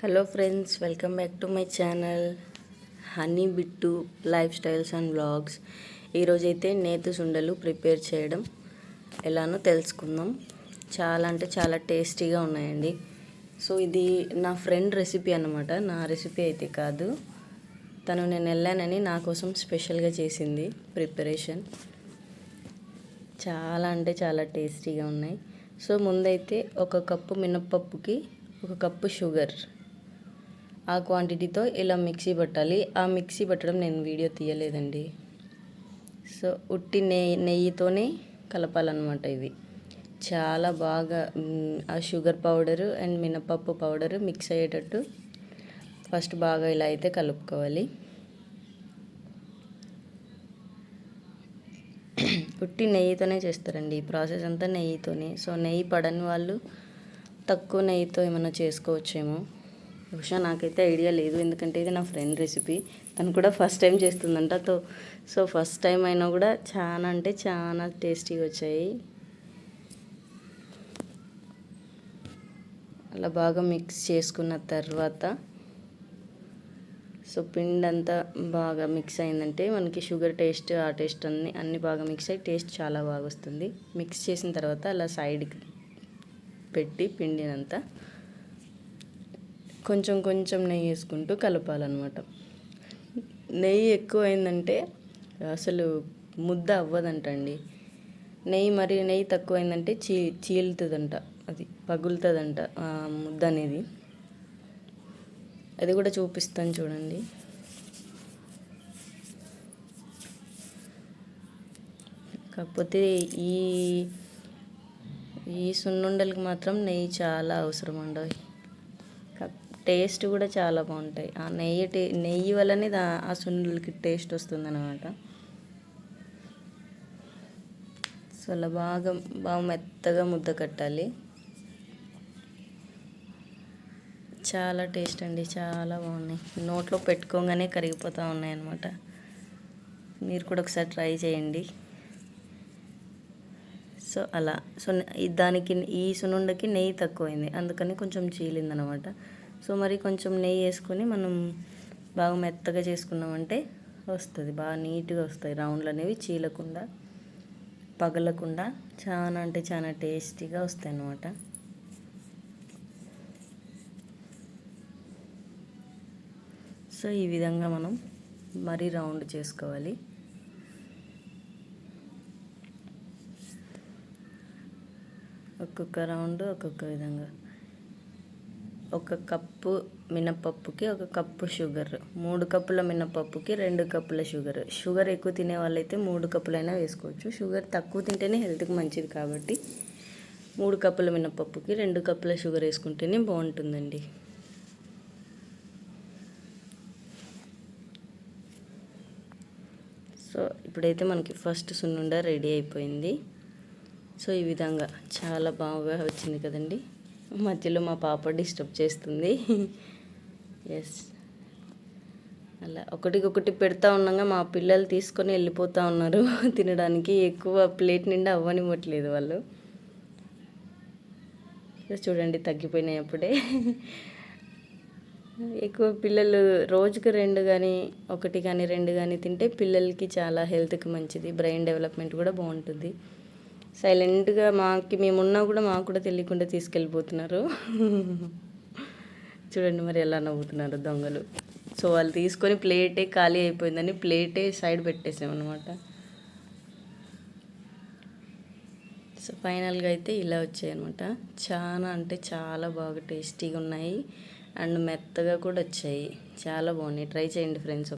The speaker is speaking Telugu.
Hello friends, welcome back to my channel Honey Bittu lifestyles and vlogs. ఈరోజైతే నేతి సుండలు ప్రిపేర్ చేయడం ఎలానో తెలుసుకుందాం. చాలా అంటే చాలా టేస్టీగా ఉన్నాయండి. సో ఇది నా ఫ్రెండ్ రెసిపీ అన్నమాట, నా రెసిపీ అయితే కాదు. తను నేను వెళ్ళానని నా కోసం స్పెషల్గా చేసింది ప్రిపరేషన్. చాలా అంటే చాలా టేస్టీగా ఉన్నాయి. సో ముందైతే ఒక కప్పు మినప్పప్పుకి ఒక కప్పు షుగర్, ఆ క్వాంటిటీతో ఇలా మిక్సీ పట్టాలి. ఆ మిక్సీ పట్టడం నేను వీడియో తీయలేదండి. సో ఉట్టి నెయ్యితోనే కలపాలన్నమాట. ఇది చాలా బాగా ఆ షుగర్ పౌడరు అండ్ మినపప్పు పౌడరు మిక్స్ అయ్యేటట్టు ఫస్ట్ బాగా ఇలా అయితే కలుపుకోవాలి. ఉట్టి నెయ్యితోనే చేస్తారండి ఈ ప్రాసెస్ అంతా, నెయ్యితోనే. సో నెయ్యి పడని వాళ్ళు తక్కువ నెయ్యితో ఏమైనా చేసుకోవచ్చేమో. బహుశా నాకైతే ఐడియా లేదు, ఎందుకంటే ఇది నా ఫ్రెండ్ రెసిపీ. తను కూడా ఫస్ట్ టైం చేస్తుందంట. సో ఫస్ట్ టైం అయినా కూడా చాలా అంటే చాలా టేస్టీగా వచ్చాయి. అలా బాగా మిక్స్ చేసుకున్న తర్వాత సో పిండి అంతా బాగా మిక్స్ అయిందంటే మనకి షుగర్ టేస్ట్, ఆ టేస్ట్ అన్నీ బాగా మిక్స్ అయ్యి టేస్ట్ చాలా బాగా వస్తుంది. మిక్స్ చేసిన తర్వాత అలా సైడ్కి పెట్టి పిండినంతా కొంచెం కొంచెం నెయ్యి వేసుకుంటూ కలపాలన్నమాట. నెయ్యి ఎక్కువ అయిందంటే అసలు ముద్ద అవ్వదంటండి. నెయ్యి తక్కువ అయిందంటే చీలుతుందంట, అది పగులుతుందంట ముద్ద అనేది. అది కూడా చూపిస్తాను చూడండి. కాకపోతే ఈ ఈ సున్నుండలకి మాత్రం నెయ్యి చాలా అవసరం అండి. టేస్ట్ కూడా చాలా బాగుంటాయి. ఆ నెయ్యి వల్లనే ఆ సున్నులకి టేస్ట్ వస్తుందన్నమాట. సో అలా బాగా మెత్తగా ముద్ద కట్టాలి. చాలా టేస్ట్ అండి, చాలా బాగున్నాయి. నోట్లో పెట్టుకోగానే కరిగిపోతూ ఉన్నాయి అన్నమాట. మీరు కూడా ఒకసారి ట్రై చేయండి. సో అలా దానికి ఈ సున్నుండకి నెయ్యి తక్కువైంది, అందుకని కొంచెం చీలిందనమాట. సో మరి కొంచెం నెయ్యి వేసుకొని మనం బాగా మెత్తగా చేసుకున్నామంటే వస్తుంది, బాగా నీట్గా వస్తాయి రౌండ్లు అనేవి, చీలకుండా పగలకుండా చాలా అంటే చాలా టేస్టీగా వస్తాయి అన్నమాట. సో ఈ విధంగా మనం మరీ రౌండ్ చేసుకోవాలి. ఒక్కొక్క రౌండ్ ఒక్కొక్క విధంగా. ఒక కప్పు మినపప్పుకి ఒక కప్పు షుగర్, 3 కప్పుల మినపప్పుకి 2 కప్పుల షుగర్. షుగర్ ఎక్కువ తినే వాళ్ళైతే 3 కప్పులైనా వేసుకోవచ్చు. షుగర్ తక్కువ తింటేనే హెల్త్కి మంచిది కాబట్టి 3 కప్పుల మినపప్పుకి 2 కప్పుల షుగర్ వేసుకుంటేనే బాగుంటుందండి. సో ఇప్పుడైతే మనకి ఫస్ట్ సున్నుండ రెడీ అయిపోయింది. సో ఈ విధంగా చాలా బాగా వచ్చింది కదండి. మధ్యలో మా పాప డిస్టర్బ్ చేస్తుంది. ఎస్, అలా ఒకటికొకటి పెడతా ఉండగా మా పిల్లలు తీసుకొని వెళ్ళిపోతూ ఉన్నారు తినడానికి. ఎక్కువ ప్లేట్ నిండా అవ్వనివ్వట్లేదు వాళ్ళు. చూడండి తగ్గిపోయినాయి అప్పుడే. ఎక్కువ పిల్లలు రోజుకు 2 కానీ 1 కానీ 2 కానీ తింటే పిల్లలకి చాలా హెల్త్కి మంచిది, బ్రెయిన్ డెవలప్మెంట్ కూడా బాగుంటుంది. సైలెంట్గా మేమున్నా కూడా మాకు కూడా తెలియకుండా తీసుకెళ్ళిపోతున్నారు. చూడండి మరి ఎలా నవ్వుతున్నారు దొంగలు. సో వాళ్ళు తీసుకొని ప్లేటే ఖాళీ అయిపోయిందని ప్లేటే సైడ్ పెట్టేసామన్నమాట. సో ఫైనల్గా అయితే ఇలా వచ్చాయన్నమాట. చాలా అంటే చాలా బాగా టేస్టీగా ఉన్నాయి అండ్ మెత్తగా కూడా వచ్చాయి. చాలా బాగున్నాయి. ట్రై చేయండి ఫ్రెండ్స్.